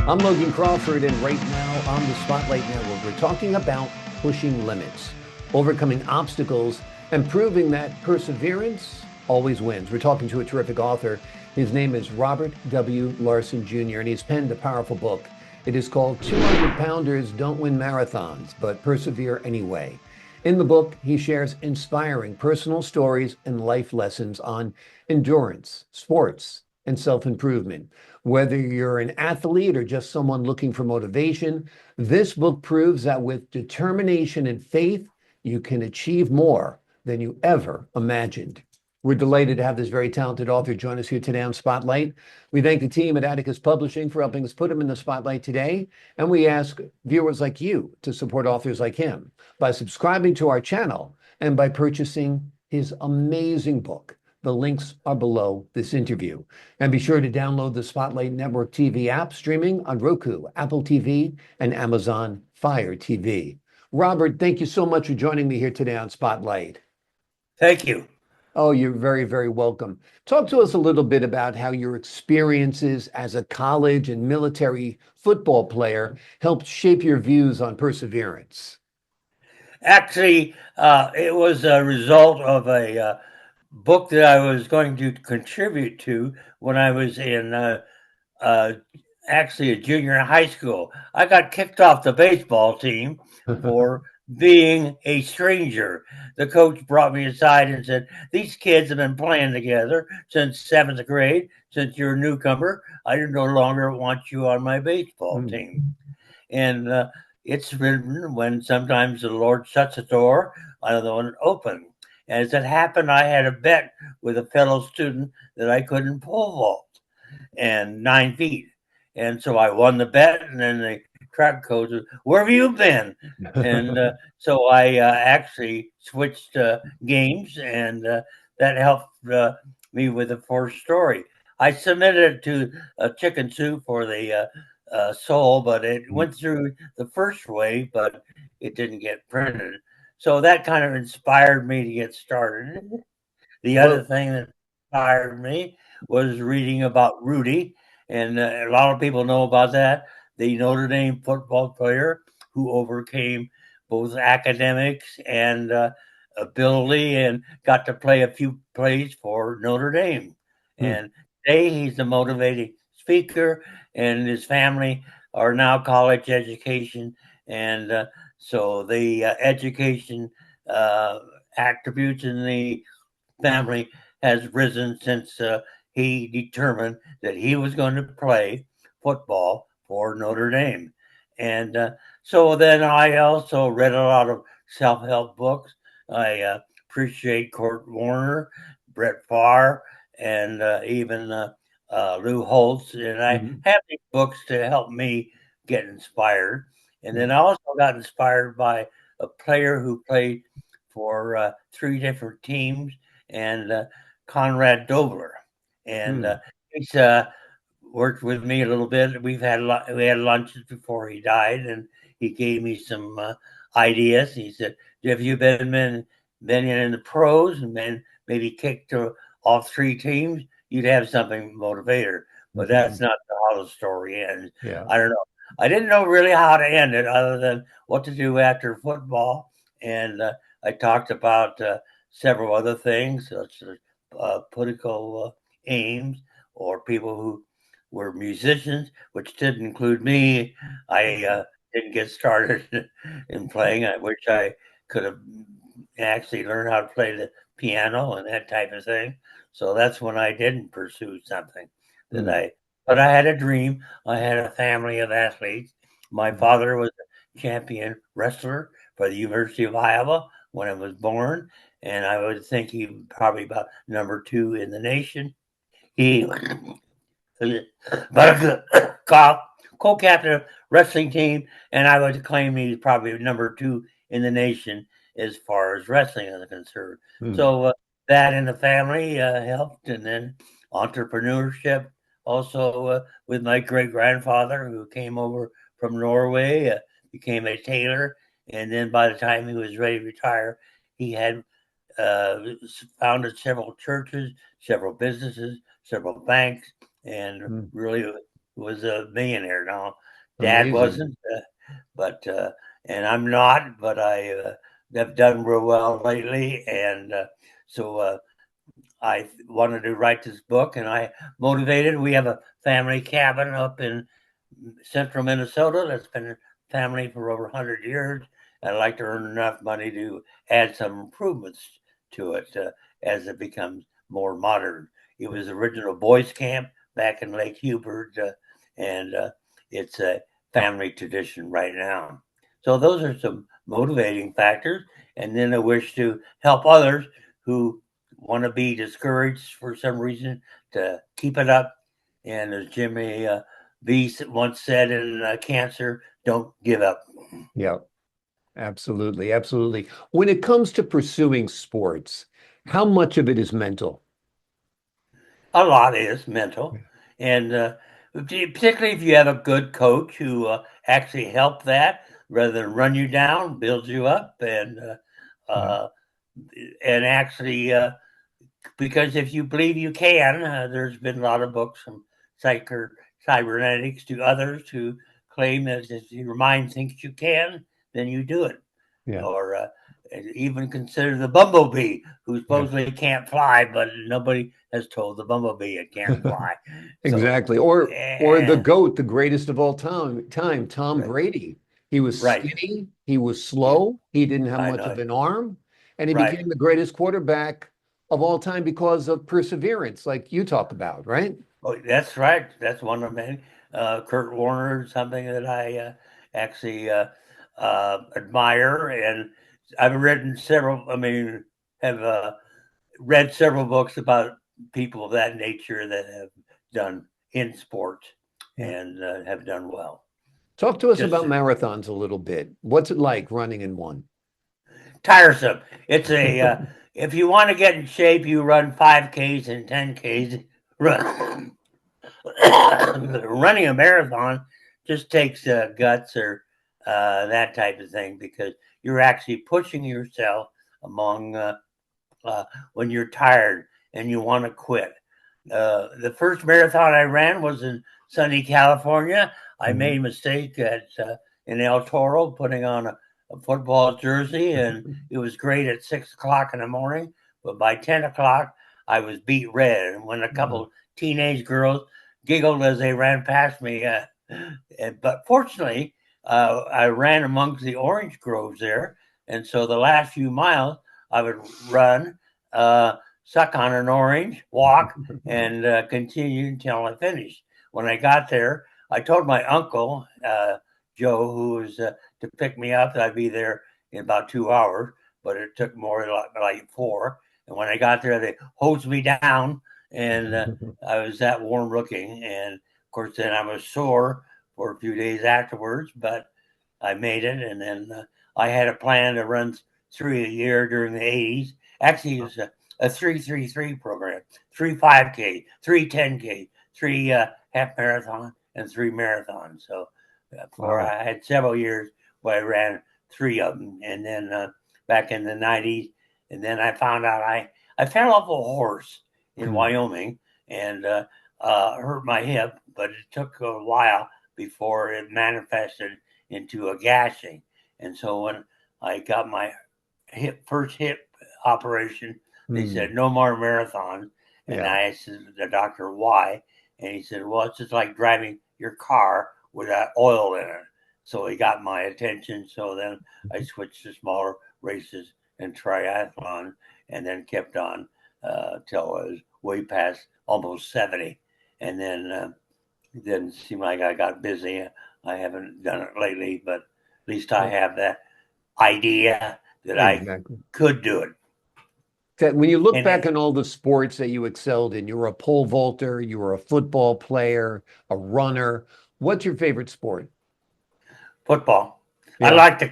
I'm Logan Crawford, and right now on the Spotlight Network, we're talking about pushing limits, overcoming obstacles, and proving that perseverance always wins. We're talking to a terrific author. His name is Robert W. Larson Jr., and he's penned a powerful book. It is called 200 Pounders Don't Win Marathons, but Persevere Anyway. In the book, he shares inspiring personal stories and life lessons on endurance, sports, and self-improvement. Whether you're an athlete or just someone looking for motivation, this book proves that with determination and faith, you can achieve more than you ever imagined. We're delighted to have this very talented author join us here today on Spotlight. We thank the team at Atticus Publishing for helping us put him in the spotlight today. And we ask viewers like you to support authors like him by subscribing to our channel and by purchasing his amazing book. The links are below this interview. And be sure to download the Spotlight Network TV app, streaming on Roku, Apple TV, and Amazon Fire TV. Robert, thank you so much for joining me here today on Spotlight. Thank you. Oh, you're very, very welcome. Talk to us a little bit about how your experiences as a college and military football player helped shape your views on perseverance. Actually, it was a result of a book that I was going to contribute to when I was in uh, actually a junior in high school. I got kicked off the baseball team for being a stranger. The coach brought me aside and said, "These kids have been playing together since seventh grade. Since you're a newcomer, I no longer want you on my baseball team." And it's written when sometimes the Lord shuts a door, another one open. As it happened, I had a bet with a fellow student that I couldn't pole vault and 9 feet. And so I won the bet, and then the track coach said, "Where have you been?" And so I actually switched games, and that helped me with the first story. I submitted it to Chicken Soup for the Soul, but it went through the first wave, but it didn't get printed. So that kind of inspired me to get started. The other Well, thing that inspired me was reading about Rudy, and a lot of people know about that. The Notre Dame football player who overcame both academics and ability and got to play a few plays for Notre Dame. hmm. And today he's a motivating speaker, and his family are now college education. And so the education uh, attributes in the family has risen since he determined that he was going to play football for Notre Dame. And so then I also read a lot of self help books. I appreciate Kurt Warner, Brett Favre, and even Lou Holtz. And I Mhm. have these books to help me get inspired. And then I also got inspired by a player who played for three different teams and Conrad Dobler, and Hmm. he's worked with me a little bit. We had lunches before he died, and he gave me some ideas. He said, "Have you been in the pros and then maybe kicked to all three teams? You'd have something motivator." But that's not how the story ends. Yeah. I don't know. I didn't know really how to end it, other than what to do after football, and I talked about several other things, such as political aims or people who were musicians, which didn't include me. I didn't get started in playing. I wish I could have actually learned how to play the piano and that type of thing. So that's when I didn't pursue something that Hmm. but I had a dream. I had a family of athletes. My Hmm. father was a champion wrestler for the University of Iowa when I was born, and I would think he was probably about number two in the nation. He but a co-captain of wrestling team, and I would claim he's probably number two in the nation as far as wrestling is concerned. Hmm. So that in the family helped, and then entrepreneurship also with my great grandfather who came over from Norway, became a tailor, and then by the time he was ready to retire, he had uh, founded several churches, several businesses, several banks, and Hmm. really was a millionaire. Now, Dad Amazing. wasn't, but and I'm not, but I have done real well lately, and so I wanted to write this book, and I motivated. We have a family cabin up in central Minnesota that's been family for over 100 years. I'd like to earn enough money to add some improvements to it as it becomes more modern. It was original boys' camp back in Lake Hubert, and it's a family tradition right now. So those are some motivating factors, and then a wish to help others who want to be discouraged for some reason to keep it up. And as Jimmy V once said in Cancer, don't give up. Yeah, absolutely. Absolutely. When it comes to pursuing sports, how much of it is mental? A lot is mental. And particularly if you have a good coach who actually help that rather than run you down, builds you up, Yeah. uh, and actually because if you believe you can, there's been a lot of books from cybernetics to others who claim that if your mind thinks you can, then you do it. Yeah. Or even consider the bumblebee, who Yeah. supposedly can't fly, but nobody has told the bumblebee it can't fly. So, Exactly. Or the uh, GOAT, the greatest of all time, Tom right, Brady. He was right, skinny, he was yeah, slow, he didn't have I much know of it. an arm, and he Right. became the greatest quarterback of all time because of perseverance, like you talk about, right? Oh, that's right. That's one of many. Kurt Warner is something that I actually admire, and I've written several. I mean, have read several books about people of that nature that have done in sports Yeah. and have done well. Talk to us Just about marathons a little bit. What's it like running in one? tiresome. It's a if you want to get in shape, you run 5Ks and 10Ks. Run. Running a marathon just takes guts or that type of thing because you're actually pushing yourself among when you're tired and you want to quit. The first marathon I ran was in sunny California. I Mhm. made a mistake in El Toro putting on a football jersey, and it was great at 6 o'clock in the morning. But by 10 o'clock, I was beat red. And when a couple teenage girls giggled as they ran past me, but fortunately, I ran amongst the orange groves there, and so the last few miles I would run, suck on an orange, walk, and continue until I finished. When I got there, I told my uncle, Joe, who was to pick me up, that I'd be there in about 2 hours, but it took more like 4. And when I got there, they hosed me down, and I was that warm looking. And of course, then I was sore for a few days afterwards, but I made it. And then I had a plan to run 3 a year during the 80s. Actually, it was a 3-3-3 program, 3 5K, 3 10K, 3 half marathon, and 3 marathons. So for Wow. I had several years where I ran 3 of them, and then back in the 90s, and then I found out I fell off a horse in Mm. Wyoming and hurt my hip, but it took a while before it manifested into a gashing. And so when I got my first hip operation, they Mm. said no more marathons. And Yeah. I asked the doctor why, and he said, "Well, it's just like driving your car without oil in it." So he got my attention. So then I switched to smaller races and triathlon, and then kept on till I was way past almost 70, and then it didn't seem like I got busy. I haven't done it lately, but at least I Yeah. have that idea that I Exactly. could do it. That when you look And back on all the sports that you excelled in, you were a pole vaulter, you were a football player, a runner. What's your favorite sport? football, Yeah. I like to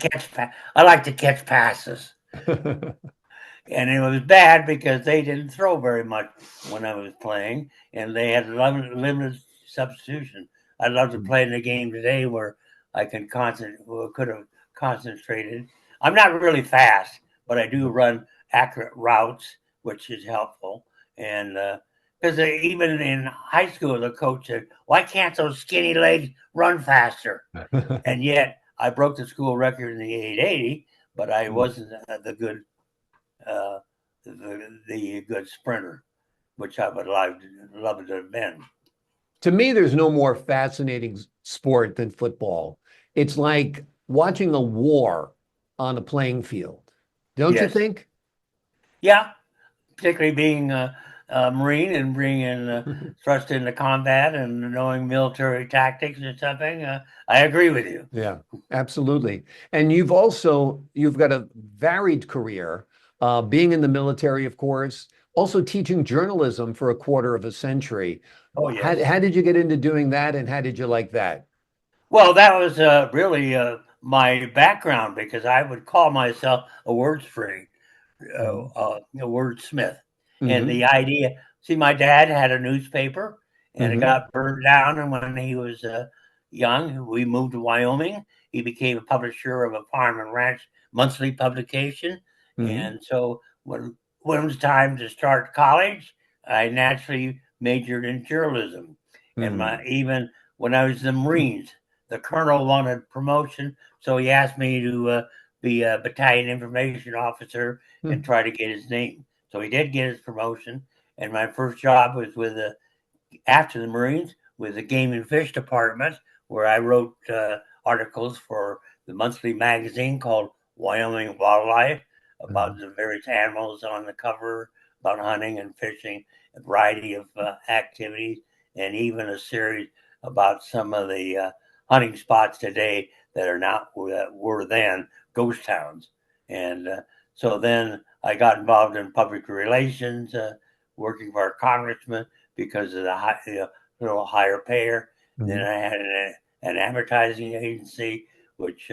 catch passes, and it was bad because they didn't throw very much when I was playing, and they had limited substitution. I'd love to play in a game today where I can could have concentrated. I'm not really fast, but I do run accurate routes, which is helpful. And because even in high school, the coach said, "Why can't those skinny legs run faster?" And yet, I broke the school record in the 880, but I wasn't the good good sprinter, which I would love to have been. To me, there's no more fascinating sport than football. It's like watching a war on a playing field. Don't you Yes. think? Yeah, particularly being a Marine and being thrust into combat and knowing military tactics or something. I agree with you. Yeah, absolutely. And you've got a varied career, being in the military, of course, also teaching journalism for a quarter of a century. Oh, yes. How did you get into doing that, and how did you like that? Well, that was really my background because I would call myself a wordsmith. Mhm. A wordsmith. And Hmm. the idea, see, my dad had a newspaper and it Hmm. got burned down. And when he was young, we moved to Wyoming. He became a publisher of a farm and ranch monthly publication. Hmm. And so when it was time to start college, I naturally majored in journalism. And Hmm. even when I was in the Marines, the colonel wanted promotion. So he asked me to be a battalion information officer and try to get his name. So he did get his promotion, and my first job was after the Marines with the Game and Fish Department, where I wrote articles for the monthly magazine called Wyoming Wildlife about the various animals on the cover, about hunting and fishing, a variety of activities, and even a series about some of the hunting spots today that are not that were then ghost towns. And so then I got involved in public relations, working for a congressman because of the little higher payer. Then Hmm. I had an advertising agency, which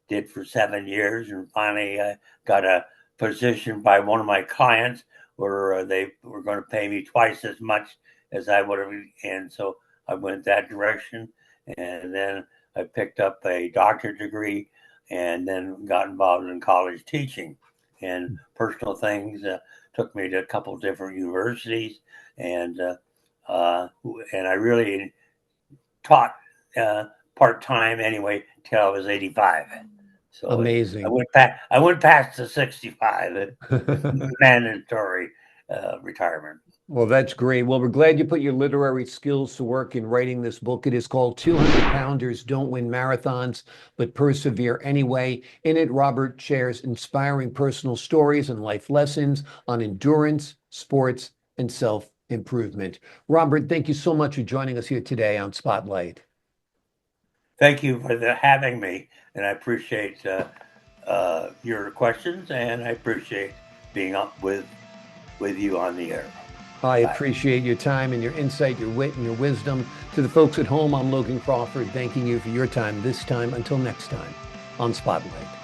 did for 7 years, and finally I got a position by one of my clients where they were going to pay me twice as much as I would have, and so I went that direction, and then I picked up a doctorate degree, and then got involved in college teaching, and personal things took me to a couple different universities, and and I really taught part time anyway till I was 85. So Amazing. I went past the 65 mandatory retirement. Well, that's great. Well, we're glad you put your literary skills to work in writing this book. It is called 200 Pounders Don't Win Marathons, but Persevere Anyway. In it, Robert shares inspiring personal stories and life lessons on endurance, sports, and self-improvement. Robert, thank you so much for joining us here today on Spotlight. Thank you for having me, and I appreciate your questions, and I appreciate being up with you on the air. I Bye. appreciate your time and your insight, your wit, and your wisdom. To the folks at home, I'm Logan Crawford, thanking you for your time this time. Until next time on Spotlight.